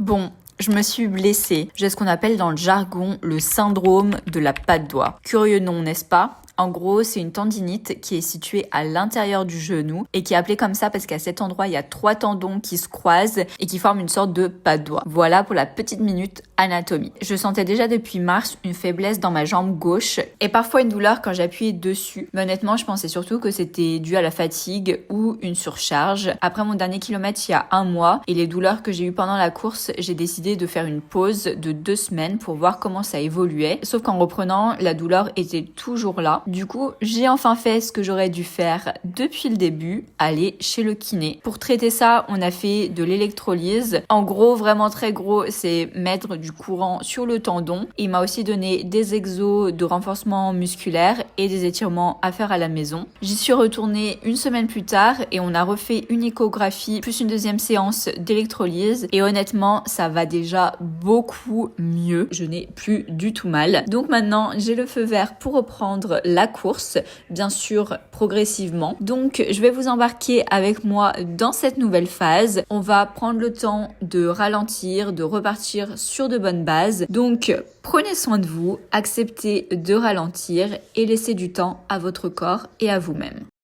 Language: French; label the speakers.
Speaker 1: Bon, je me suis blessée. J'ai ce qu'on appelle dans le jargon le syndrome de la patte d'oie. Curieux nom, n'est-ce pas ? En gros, c'est une tendinite qui est située à l'intérieur du genou et qui est appelée comme ça parce qu'à cet endroit, il y a 3 tendons qui se croisent et qui forment une sorte de patte d'oie. Voilà pour la petite minute anatomie. Je sentais déjà depuis mars une faiblesse dans ma jambe gauche et parfois une douleur quand j'appuyais dessus. Mais honnêtement, je pensais surtout que c'était dû à la fatigue ou une surcharge. Après mon dernier kilomètre il y a 1 mois et les douleurs que j'ai eues pendant la course, j'ai décidé de faire une pause de 2 semaines pour voir comment ça évoluait. Sauf qu'en reprenant, la douleur était toujours là. Du coup, j'ai enfin fait ce que j'aurais dû faire depuis le début, aller chez le kiné. Pour traiter ça, on a fait de l'électrolyse. En gros, vraiment très gros, c'est mettre du courant sur le tendon. Il m'a aussi donné des exos de renforcement musculaire et des étirements à faire à la maison. J'y suis retournée 1 semaine plus tard et on a refait une échographie plus une 2e séance d'électrolyse. Et honnêtement, ça va déjà beaucoup mieux. Je n'ai plus du tout mal. Donc maintenant, j'ai le feu vert pour reprendre la course, bien sûr progressivement. Donc je vais vous embarquer avec moi dans cette nouvelle phase. On va prendre le temps de ralentir, de repartir sur de bonnes bases. Donc prenez soin de vous, acceptez de ralentir et laissez du temps à votre corps et à vous-même.